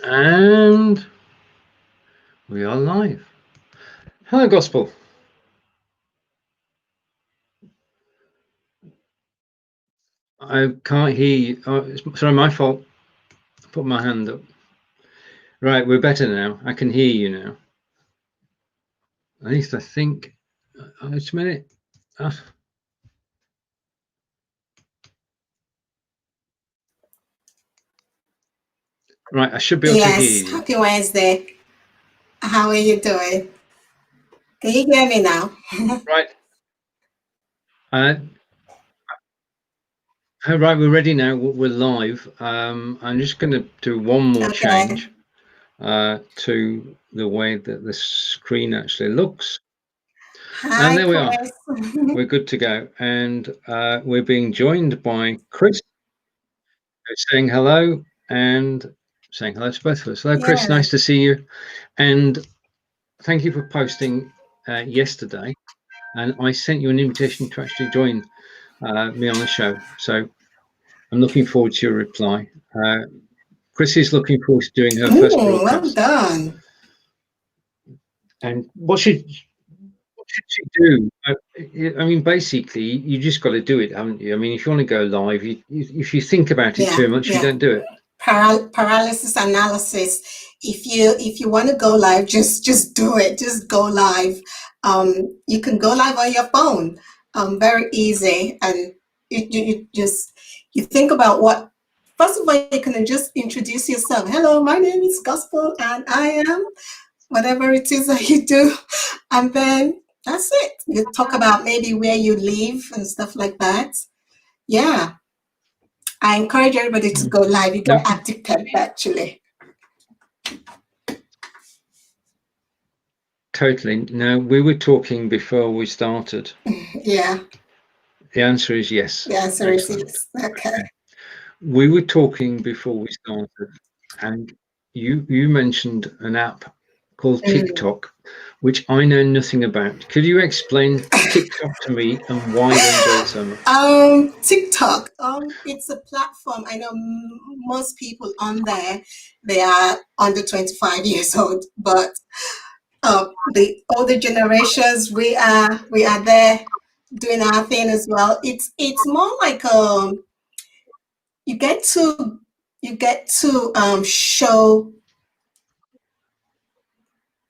And we are live. Hello, Gospel. I can't hear you. Oh, sorry, my fault. I put my hand up. Right, we're better now. I can hear you now. At least I think. Just a minute. Right, I should be able to hear Yes, you. happy Wednesday. How are you doing? Can you hear me now? Right. Right, we're ready now. We're live. I'm just going to do one more change to the way that the screen actually looks. Hi, And there we are. Chris. We're good to go. And we're being joined by Chris, who's saying hello and saying hello to both of us. Hello, Chris. Yeah. Nice to see you. And thank you for posting yesterday. And I sent you an invitation to actually join me on the show. So I'm looking forward to your reply. Chris is looking forward to doing her first broadcast. Well done. And what should she do? I mean, basically, you just got to do it, haven't you? I mean, if you want to go live, if you think about it too much, you don't do it. Paralysis analysis. If you want to go live, just do it. Just go live. You can go live on your phone. Very easy, and you think about what. First of all, you can just introduce yourself. Hello, my name is Gospel, and I am whatever it is that you do, and then that's it. You talk about maybe where you live and stuff like that. Yeah, I encourage everybody to go live. You get addicted, actually. Totally. Now, we were talking before we started. Yeah. The answer is yes. The answer is yes. Okay. We were talking before we started, and you mentioned an app called TikTok, which I know nothing about. Could you explain TikTok to me and why you enjoy it so much? TikTok. It's a platform. I know most people on there, they are under 25 years old, but the older generations, we are there doing our thing as well. It's more like you get to show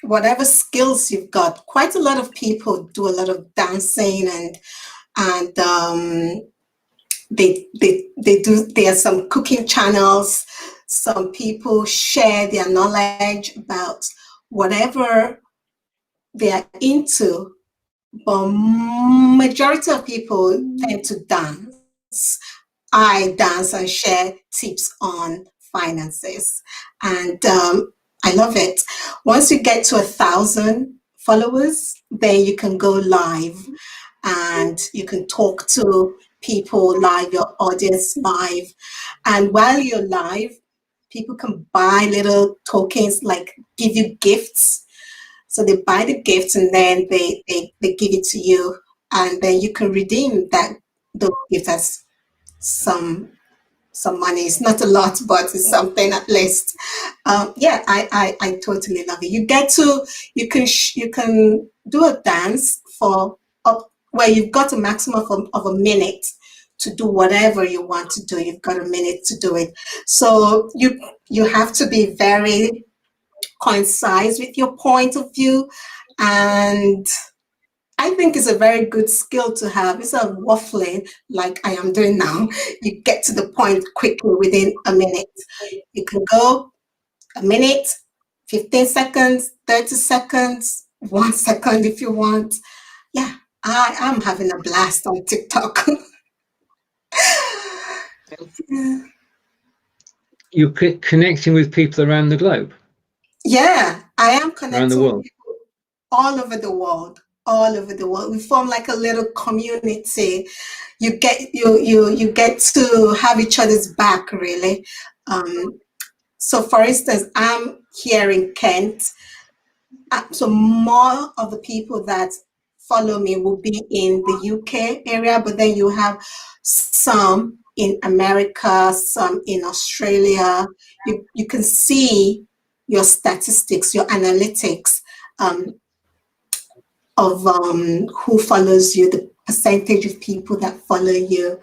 whatever skills you've got. Quite a lot of people do a lot of dancing and they do. There are some cooking channels. Some people share their knowledge about whatever they are into, but majority of people tend to dance. I dance and share tips on finances, and I love it. Once you get to 1,000 followers, then you can go live and you can talk to people live, your audience live. And while you're live, people can buy little tokens, like give you gifts. So they buy the gifts and then they give it to you, and then you can redeem those gifts as some money. It's not a lot, but it's something at least. Yeah, I totally love it. You can do a dance for where you've got a maximum of a minute to do whatever you want to do. You've got a minute to do it. So you have to be very concise with your point of view, and I think it's a very good skill to have. Instead of waffling like I am doing now, you get to the point quickly within a minute. You can go a minute, 15 seconds, 30 seconds, 1 second if you want. Yeah, I'm having a blast on TikTok. You're connecting with people around the globe? Yeah, I am connecting around the world. With people all over the world. All over the world. We form like a little community. You get to have each other's back, really. So for instance, I'm here in Kent. So more of the people that follow me will be in the UK area, but then you have some in America, some in Australia. You can see your statistics, your analytics of who follows you, the percentage of people that follow you.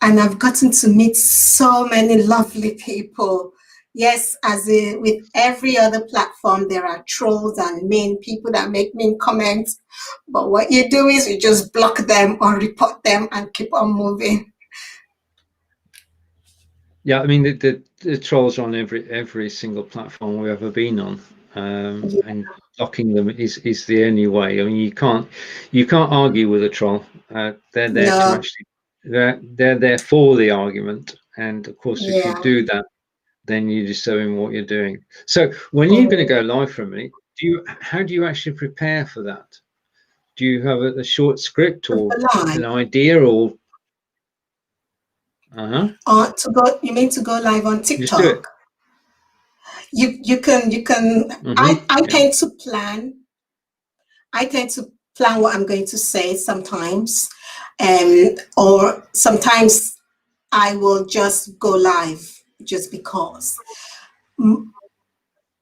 And I've gotten to meet so many lovely people. Yes, with every other platform, there are trolls and mean people that make mean comments. But what you do is you just block them or report them and keep on moving. Yeah, I mean the trolls are on every single platform we've ever been on, and blocking them is the only way. I mean, you can't argue with a troll. They're there to actually they're there for the argument, and of course, if you do that, then you're just showing what you're doing. So when you're going to go live for a minute, how do you actually prepare for that? Do you have a short script or an idea or? You mean to go live on TikTok? Just do it. You can. I tend to plan. I tend to plan what I'm going to say sometimes, or sometimes I will just go live just because.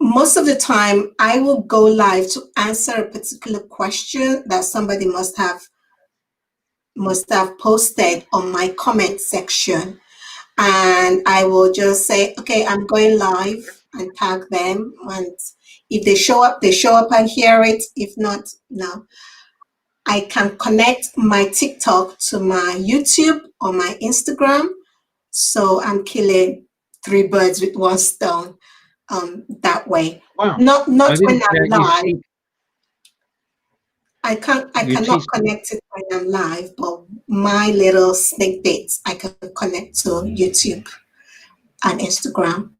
Most of the time, I will go live to answer a particular question that somebody must have posted on my comment section. And I will just say, okay, I'm going live and tag them. And if they show up and hear it. If not, no. I can connect my TikTok to my YouTube or my Instagram. So I'm killing 3 birds with 1 stone that way. Wow. Not when I'm live. I cannot connect it when I'm live, but my little snake bits I can connect to YouTube and Instagram.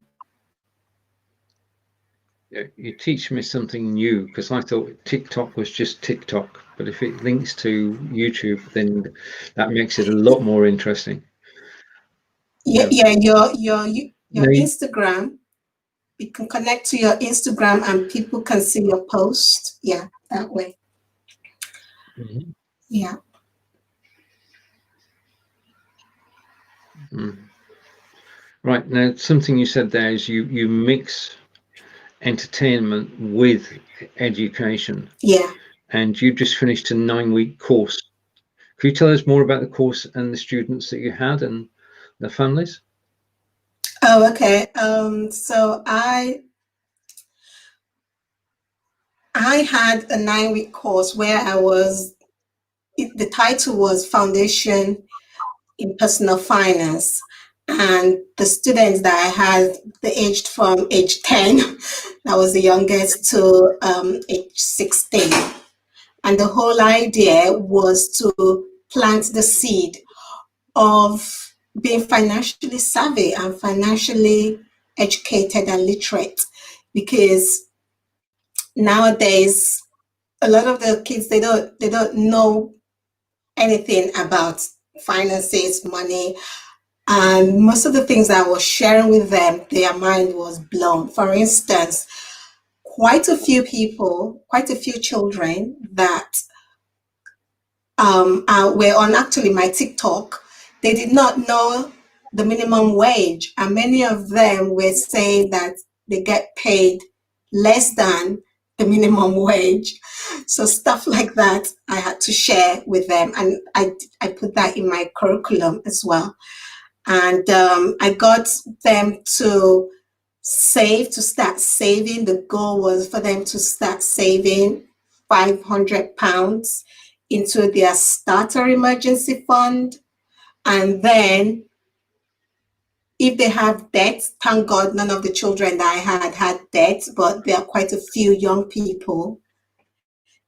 Yeah, you teach me something new, because I thought TikTok was just TikTok, but if it links to YouTube, then that makes it a lot more interesting. Yeah, your Instagram, you can connect to your Instagram and people can see your post. Yeah, that way. Mm-hmm. Yeah. Right, now something you said there is you mix entertainment with education. Yeah. And you just finished a 9-week course. Could you tell us more about the course and the students that you had and the families? Oh, okay. So I had a 9-week course where the title was Foundation in Personal Finance. And the students that I had, they aged from age 10, that was the youngest, to age 16. And the whole idea was to plant the seed of being financially savvy and financially educated and literate, because nowadays a lot of the kids, they don't know anything about finances, money, and most of the things that I was sharing with them, their mind was blown. For instance, quite a few children that were on actually my TikTok, they did not know the minimum wage, and many of them were saying that they get paid less than the minimum wage. So stuff like that I had to share with them, and I put that in my curriculum as well. And I got them to start saving. The goal was for them to start saving £500 into their starter emergency fund. And then if they have debt, thank God none of the children that I had debt, but there are quite a few young people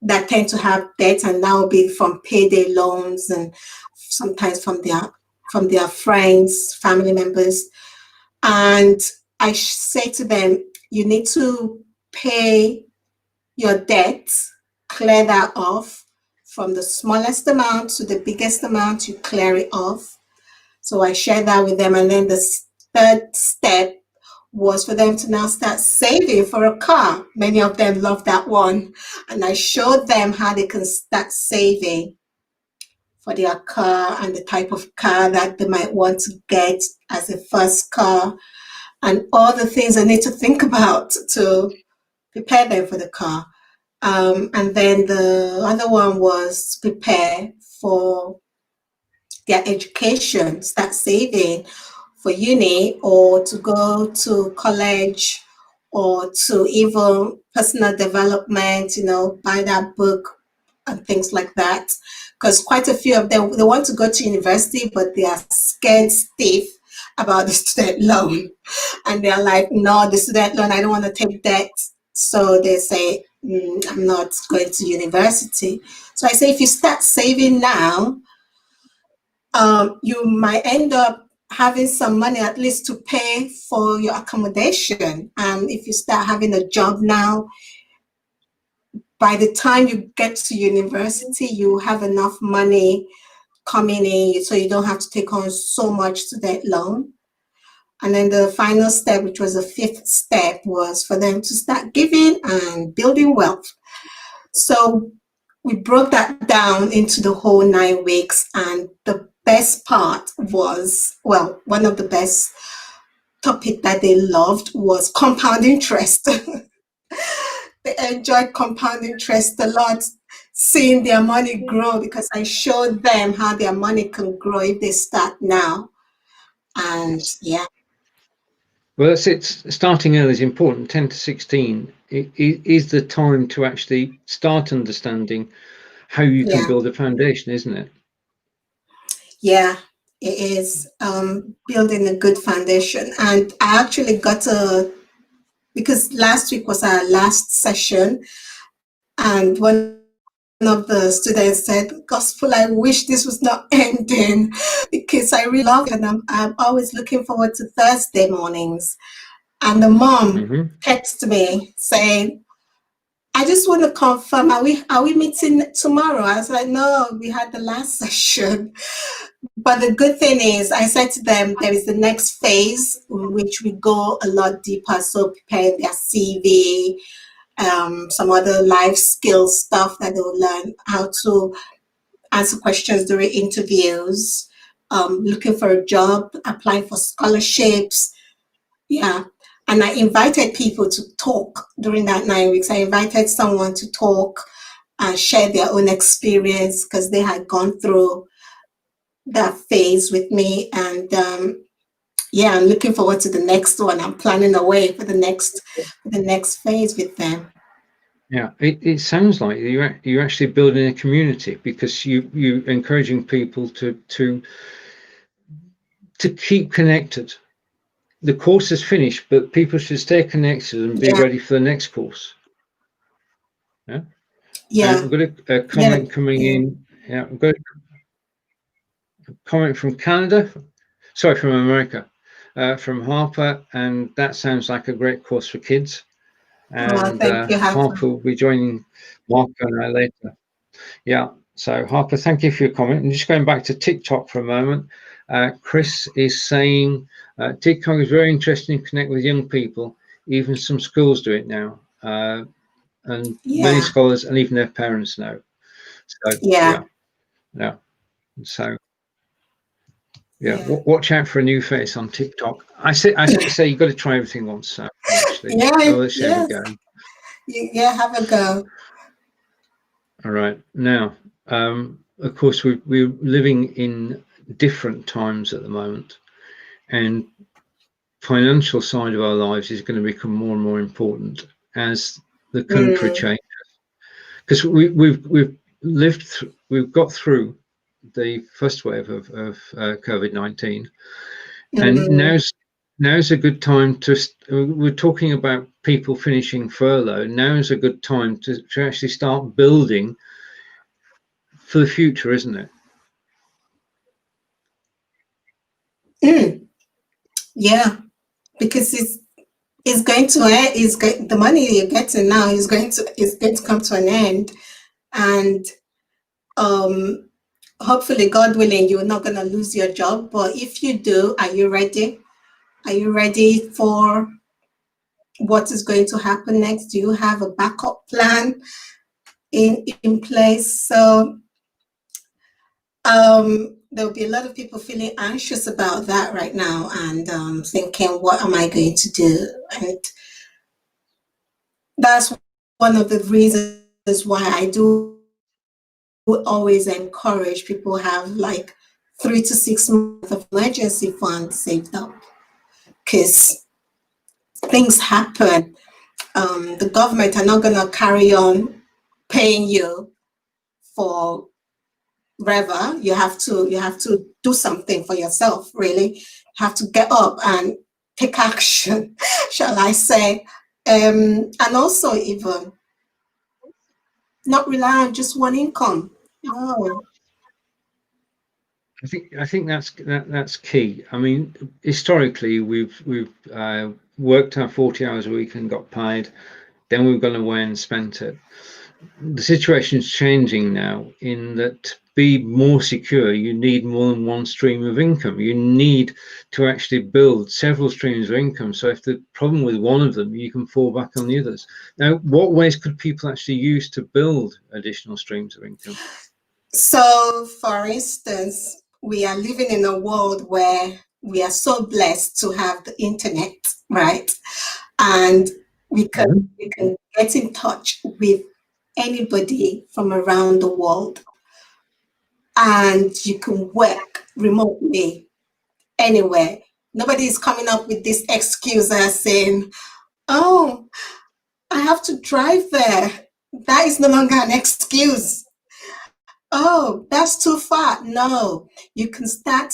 that tend to have debt, and that will be from payday loans and sometimes from their friends, family members. And I say to them, you need to pay your debt, clear that off. From the smallest amount to the biggest amount, you clear it off. So I share that with them. And then the third step was for them to now start saving for a car. Many of them love that one. And I showed them how they can start saving for their car and the type of car that they might want to get as a first car, and all the things they need to think about to prepare them for the car. And then the other one was prepare for their education, start saving for uni or to go to college or to even personal development, buy that book and things like that. Because quite a few of them, they want to go to university, but they are scared stiff about the student loan. And they're like, no, the student loan, I don't want to take debt. So they say, I'm not going to university. So I say, if you start saving now, you might end up having some money at least to pay for your accommodation. And if you start having a job now, by the time you get to university, you have enough money coming in so you don't have to take on so much student loan. And then the final step, which was the fifth step, was for them to start giving and building wealth. So we broke that down into the whole 9 weeks. And the best part was, well, one of the best topic that they loved was compound interest. They enjoyed compound interest a lot, seeing their money grow, because I showed them how their money can grow if they start now. And yeah. Well, that's it. Starting early is important. 10 to 16 is the time to actually start understanding how you can build a foundation, isn't it? Yeah, it is building a good foundation. And I actually got because last week was our last session, and one of the students said, Gospel, I wish this was not ending, because I really love it, and I'm always looking forward to Thursday mornings. And the mom texted me saying, I just want to confirm, are we meeting tomorrow? I was like, no, we had the last session. But the good thing is, I said to them, there is the next phase in which we go a lot deeper. So preparing their CV, some other life skills stuff that they will learn, how to answer questions during interviews, looking for a job, applying for scholarships. Yeah. And I invited people to talk during that 9 weeks. I invited someone to talk and share their own experience, because they had gone through that phase with me. And yeah, I'm looking forward to the next one. I'm planning away for the next phase with them. Yeah, it sounds like you're actually building a community, because you're encouraging people to keep connected. The course is finished, but people should stay connected and be ready for the next course. Yeah. Yeah. I've got a comment coming in. Yeah, I've got a comment from Canada. Sorry, from America, from Harper, and that sounds like a great course for kids. And thank you, Harper will be joining Marco and I later. Yeah, so Harper, thank you for your comment. And just going back to TikTok for a moment, Chris is saying TikTok is very interesting to connect with young people. Even some schools do it now, and many scholars and even their parents know. So yeah. So yeah, watch out for a new face on TikTok. I say you got to try everything once. So actually, let's see how we go. Yeah, have a go. All right. Now, of course, we're living in different times at the moment, and financial side of our lives is going to become more and more important as the country changes. Because we've got through the first wave of COVID-19, and now's a good time to. We're talking about people finishing furlough. Now's a good time to actually start building for the future, isn't it? Yeah, because it's going to end. The money you're getting now is going to come to an end, and hopefully, God willing, you're not going to lose your job. But if you do, are you ready? Are you ready for what is going to happen next? Do you have a backup plan in place? So There'll be a lot of people feeling anxious about that right now and thinking, what am I going to do? And that's one of the reasons why I do always encourage people have like 3 to 6 months of emergency fund saved up, because things happen. The government are not going to carry on paying you for forever. You have to do something for yourself, really. You have to get up and take action, shall I say. And also even not rely on just one income. No. I think that's key. I mean, historically, we've worked our 40 hours a week and got paid. Then we've gone away and spent it. The situation's changing now in that to be more secure, you need more than one stream of income. You need to actually build several streams of income. So if the problem with one of them, you can fall back on the others. Now, what ways could people actually use to build additional streams of income? So, for instance, we are living in a world where we are so blessed to have the internet, right? And we can get in touch with anybody from around the world, and you can work remotely anywhere. Nobody is coming up with this excuse as saying, "Oh, I have to drive there." That is no longer an excuse. "Oh, that's too far." No, you can start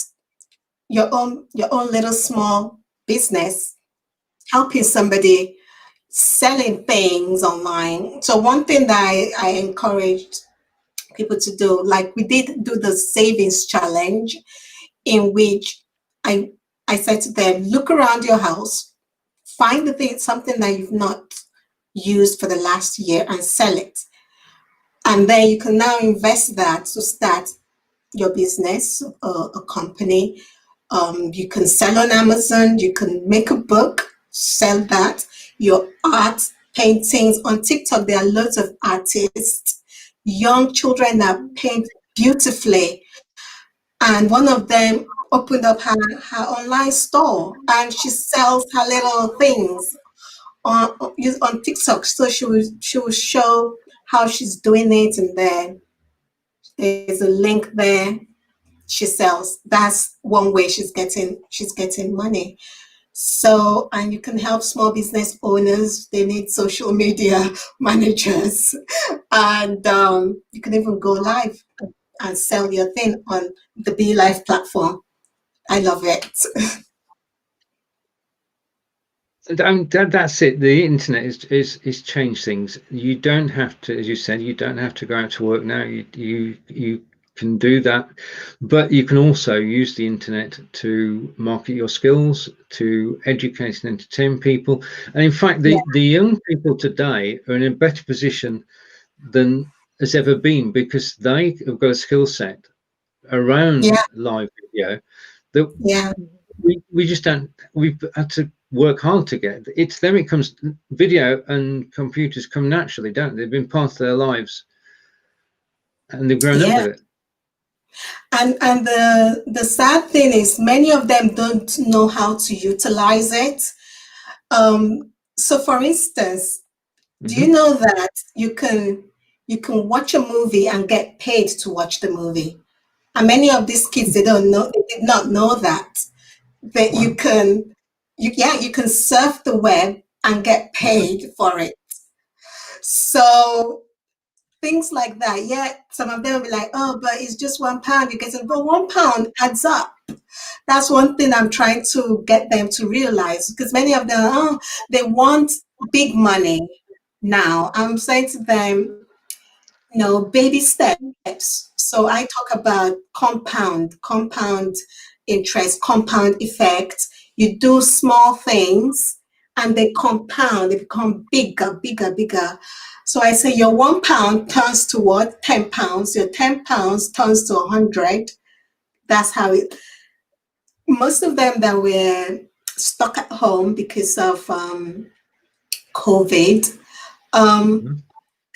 your own little small business, helping somebody, selling things online. So one thing that I encouraged people to do, like we did do the savings challenge, in which I I said to them, look around your house, find the thing, something that you've not used for the last year, and sell it. And then you can now invest that to start your business, a company. You can sell on Amazon, you can make a book, sell that, your art, paintings. On TikTok, there are loads of artists, young children that paint beautifully. And one of them opened up her online store, and she sells her little things on TikTok. So she will show how she's doing it, and then there's a link there. She sells. That's one way she's getting money. So, and you can help small business owners. They need social media managers, and you can even go live and sell your thing on the Be Life platform. I love it. That's it. The internet is changed things. You don't have to, as you said, you don't have to go out to work now. You can do that, but you can also use the internet to market your skills, to educate and entertain people. And in fact, the young people today are in a better position than has ever been, because they have got a skill set around live video that we just don't. We've had to work hard to get. It's them. It comes, video and computers come naturally, don't they? They've been part of their lives, and they've grown up with it. And the sad thing is, many of them don't know how to utilize it. So, for instance, do you know that you can watch a movie and get paid to watch the movie? And many of these kids, they did not know that you can surf the web and get paid for it. So things like that. Yeah, some of them will be like, "Oh, but it's just £1 you get it," but £1 adds up. That's one thing I'm trying to get them to realize, because many of them, they want big money now. I'm saying to them, no, baby steps. So I talk about compound interest, compound effect. You do small things and they compound, they become bigger, bigger, bigger. So I say your £1 turns to what? £10. Your £10 turns to 100. That's how it. Most of them that were stuck at home because of COVID,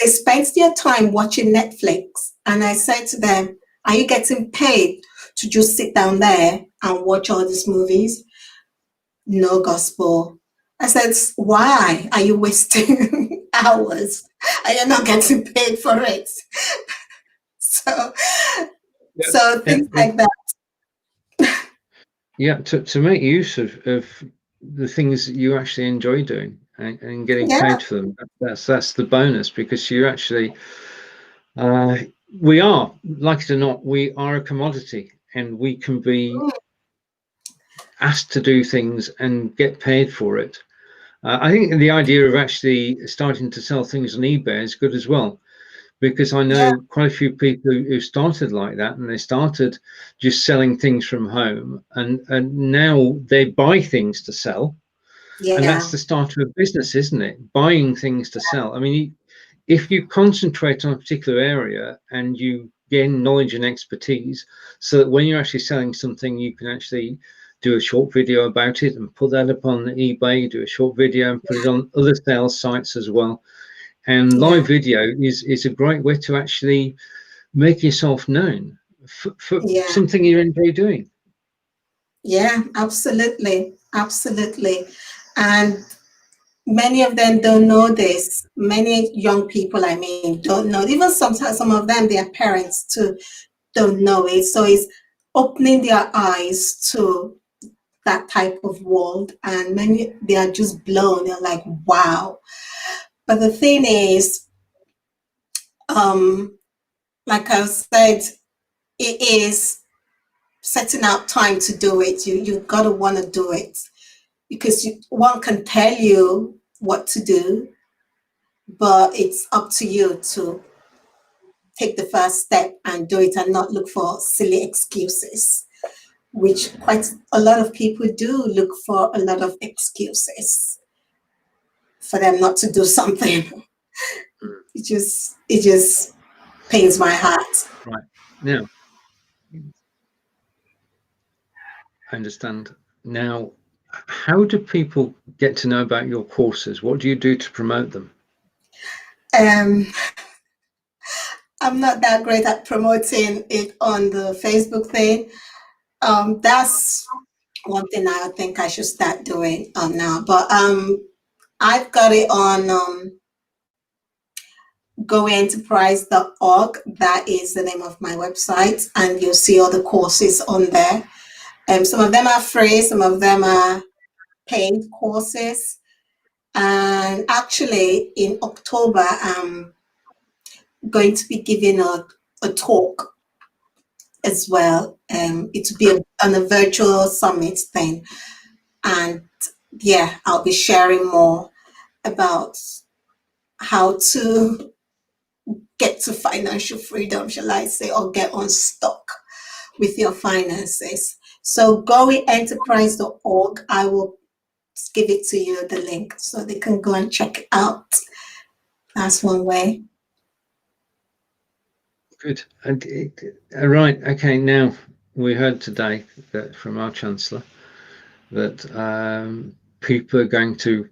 they spent their time watching Netflix. And I said to them, Are you getting paid to just sit down there and watch all these movies? No gospel. I said, why are you wasting hours and you're not getting paid for it? So, Yeah. so things like that. Yeah, to make use of the things that you actually enjoy doing and getting Yeah, paid for them. That's the bonus, because you actually we are, like it or not, we are a commodity, and we can be asked to do things and get paid for it. I think the idea of actually starting to sell things on eBay is good as well, because I yeah, know quite a few people who started like that, and they started just selling things from home, and now they buy things to sell, and that's yeah, the start of a business, isn't it? Buying things to sell. I mean, if you concentrate on a particular area and you gain knowledge and expertise, so that when you're actually selling something, you can actually do a short video about it and put that up on eBay, do a short video and put it on other sales sites as well. And yeah, live video is a great way to actually make yourself known for yeah, something you enjoy doing. yeah, absolutely, absolutely. And many of them don't know this. Many young people, I mean, don't know. Even sometimes some of them, their parents too, don't know it. So it's opening their eyes to that type of world, and many they are just blown. They're like, wow. But the thing is, um, like I said, it is setting out time to do it. You gotta want to do it, because one can tell you what to do, but it's up to you to take the first step and do it, and not look for silly excuses, which quite a lot of people do look for a lot of excuses for them not to do something. It just pains my heart. Right. Now, I understand. Now, how do people get to know about your courses? What do you do to promote them? Um, I'm not that great at promoting it on the Facebook thing. That's one thing I think I should start doing now. But I've got it on goenterprise.org. That is the name of my website, and you'll see all the courses on there. Some of them are free, some of them are paid courses. And actually, in October, I'm going to be giving a talk as well. It will be on a virtual summit thing. And yeah, I'll be sharing more about how to get to financial freedom, shall I say, or get unstuck with your finances. So goenterprise.org, I will give it to you, the link, so they can go and check it out. That's one way. Good. Right. Okay. Now, we heard today that from our Chancellor that people are going to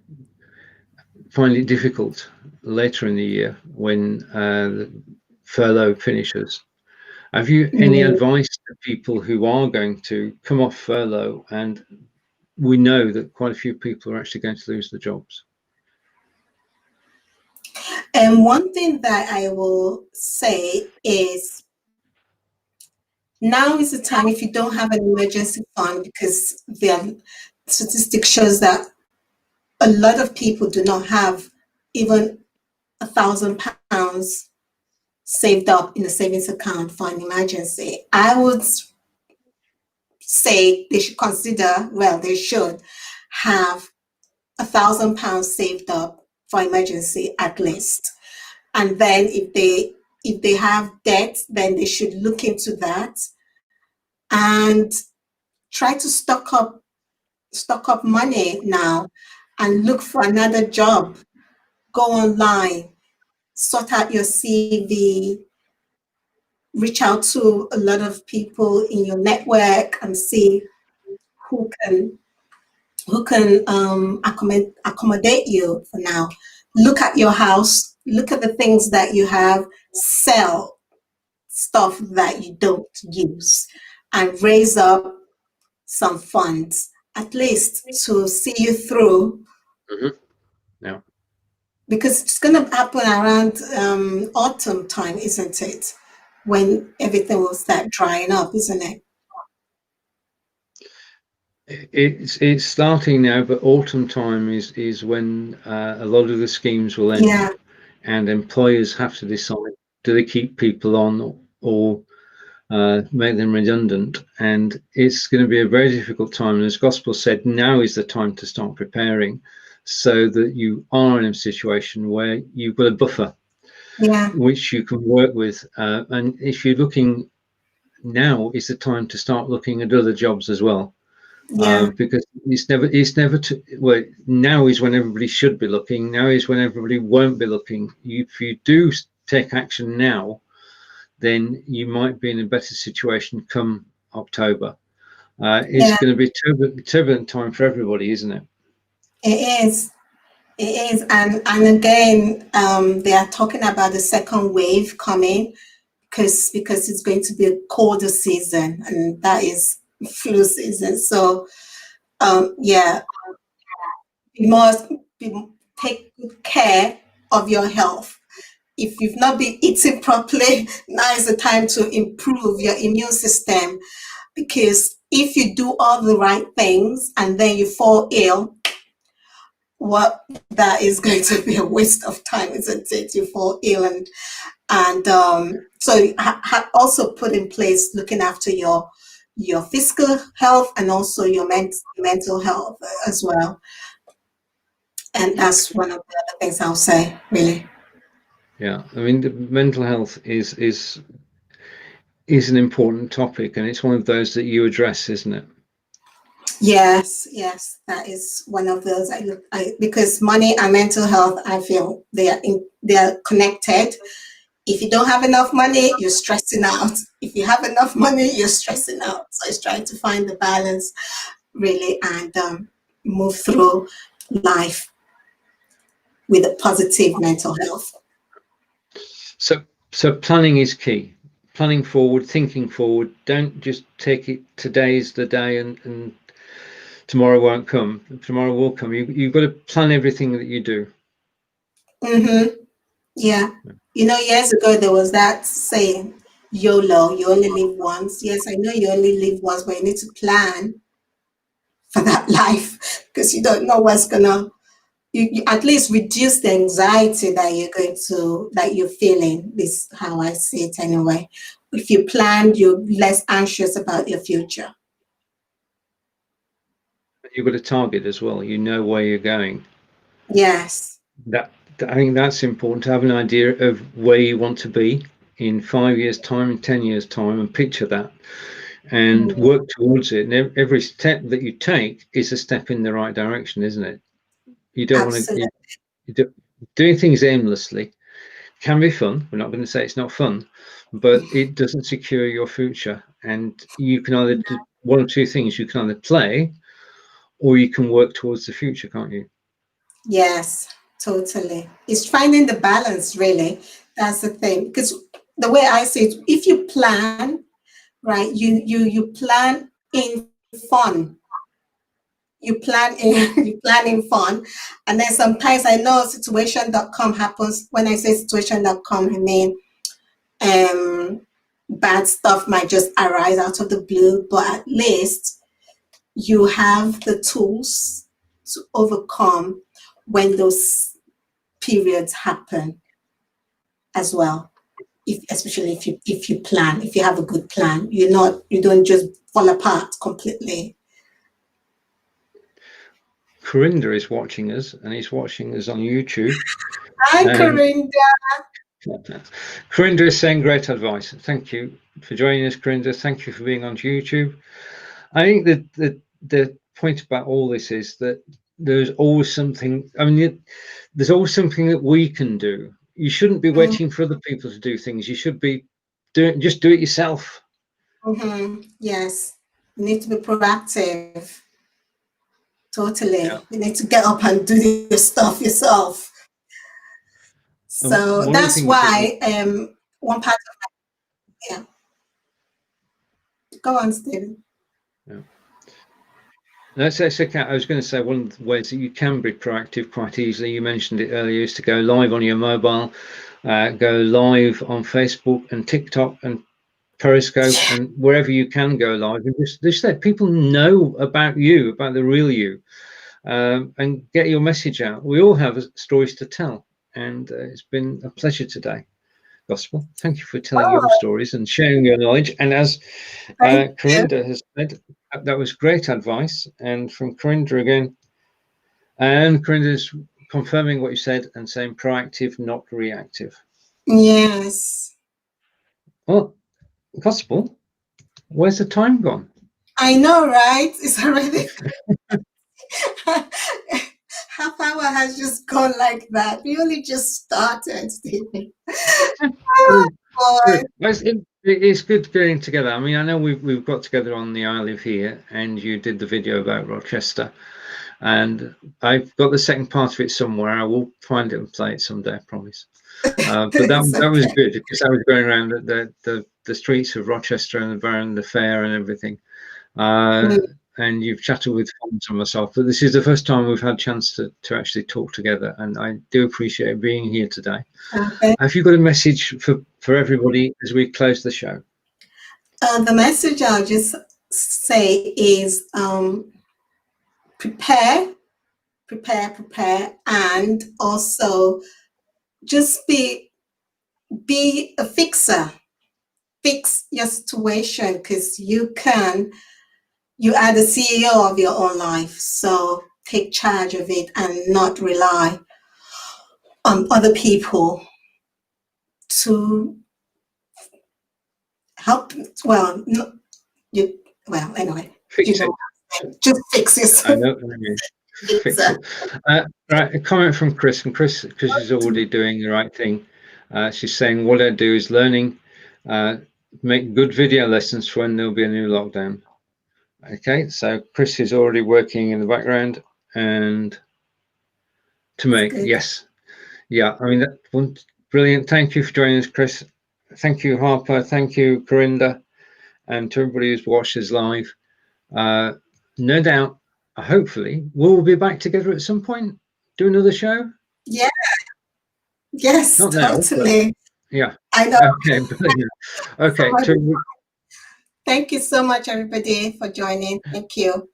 find it difficult later in the year when the furlough finishes. Have you any Mm. advice to people who are going to come off furlough, and we know that quite a few people are actually going to lose their jobs? And one thing that I will say is, now is the time, if you don't have an emergency fund, because the statistic shows that a lot of people do not have even £1,000 saved up in a savings account for an emergency. I would say they should consider, well, they should have £1,000 saved up for emergency at least. And then if they have debt, then they should look into that and try to stock up money now, and look for another job. Go online, sort out your CV, reach out to a lot of people in your network and see who can accommodate you for now. Look at your house, look at the things that you have, sell stuff that you don't use and raise up some funds, at least to see you through. Yeah. Because it's going to happen around autumn time, isn't it? When everything will start drying up, isn't it? It's starting now, but autumn time is when a lot of the schemes will end, Yeah, and employers have to decide, do they keep people on or make them redundant? And it's going to be a very difficult time. And as Gospel said, now is the time to start preparing, so that you are in a situation where you've got a buffer, yeah, which you can work with. And if you're looking, now is the time to start looking at other jobs as well. yeah, Because it's never too well. Now is when everybody should be looking. Now is when everybody won't be looking. If you do take action now, then you might be in a better situation come October. It's yeah. going to be turbulent time for everybody, isn't it? It is. It is. And again, they are talking about the second wave coming because it's going to be a colder season, and that is flu season. So yeah, you must take good care of your health. If you've not been eating properly, now is the time to improve your immune system. Because if you do all the right things and then you fall ill, what that is going to be a waste of time, isn't it? You fall ill, and so also put in place looking after your physical health and also your mental health as well. And that's one of the other things I'll say, really. Yeah, I mean, the mental health is an important topic, and it's one of those that you address, isn't it? Yes, yes, that is one of those. Because money and mental health, I feel they are connected. If you don't have enough money, you're stressing out. If you have enough money, you're stressing out. So it's trying to find the balance, really, and move through life with a positive mental health. So planning is key. Planning forward, thinking forward. Don't just take it today's the day and tomorrow won't come. Tomorrow will come. You've got to plan everything that you do. Mm-hmm. Yeah. Years ago there was that saying, YOLO, you only live once. Yes, I know you only live once, but you need to plan for that life because you don't know what's gonna you at least reduce the anxiety that you're feeling. This is how I see it anyway. If you plan, you're less anxious about your future. You've got a target as well. You know where you're going. Yes. That I think that's important, to have an idea of where you want to be in 5 years' time, in 10 years' time, and picture that and Mm, work towards it. And every step that you take is a step in the right direction, isn't it? You don't want to absolutely. doing things aimlessly can be fun. We're not going to say it's not fun, but it doesn't secure your future. And you can either do one or two things. You can either play or you can work towards the future, can't you? Yes, totally. It's finding the balance, really. That's the thing. Because the way I see it, if you plan, right, you plan in fun. You plan in you plan in fun. And then sometimes I know situation.com happens. When I say situation.com, I mean bad stuff might just arise out of the blue, but at least you have the tools to overcome when those periods happen as well. Especially if you plan, if you have a good plan, you don't just fall apart completely. Corinda is watching us, and he's watching us on YouTube. Hi, Um, Corinda. Corinda is saying great advice. Thank you for joining us, Corinda. Thank you for being on YouTube. I think that the point about all this is that there's always something. I mean, there's always something that we can do. You shouldn't be waiting for other people to do things. You should be just do it yourself. Mm-hmm. Yes, you need to be proactive. Yeah. Totally. You need to get up and do your stuff yourself. And So one of the that's things that why one part. Yeah. Go on, Stephen. Yeah. That's okay. I was going to say one of the ways that you can be proactive quite easily, you mentioned it earlier, is to go live on your mobile, go live on Facebook and TikTok and Periscope and wherever you can go live, and just let people know about you, about the real you, and get your message out. We all have stories to tell, and it's been a pleasure today. Gospel, thank you for telling your stories and sharing your knowledge. And as Corinda has said, that was great advice. And from Corinda again, and Corinda is confirming what you said and saying proactive, not reactive. Yes. Well, Gospel, where's the time gone? I know, right? It's already half hour has just gone like that. We only just started, Stephen. Oh, boy. It's good getting together. I mean, I know we've got together on the I Live Here, and you did the video about Rochester, and I've got the second part of it somewhere. I will find it and play it someday, I promise. But that was good, because I was going around the streets of Rochester and around the fair and everything. And you've chatted with Fons and myself, but this is the first time we've had a chance to actually talk together, and I do appreciate being here today. Okay. Have you got a message for everybody as we close the show? The message I'll just say is prepare, and also just be a fixer. Fix your situation, because you are the CEO of your own life. So take charge of it and not rely on other people to help. Well, no, anyway, Fix it. Just fix yourself. I know. Fix it. Right, a comment from Chris, and Chris is already doing the right thing. She's saying, what I do is learning, make good video lessons for when there'll be a new lockdown. Okay, so Chris is already working in the background, and to make, yes. Yeah, I mean, that one, brilliant. Thank you for joining us, Chris. Thank you, Harper. Thank you, Corinda, and to everybody who's watched this live. No doubt, hopefully, we'll be back together at some point. Do another show. Yeah. Yes. Not totally. Now, yeah. I know. Okay. Brilliant. Okay. Thank you so much, everybody, for joining. Thank you.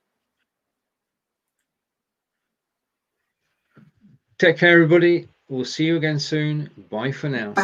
Take care, everybody. We'll see you again soon. Bye for now. Bye.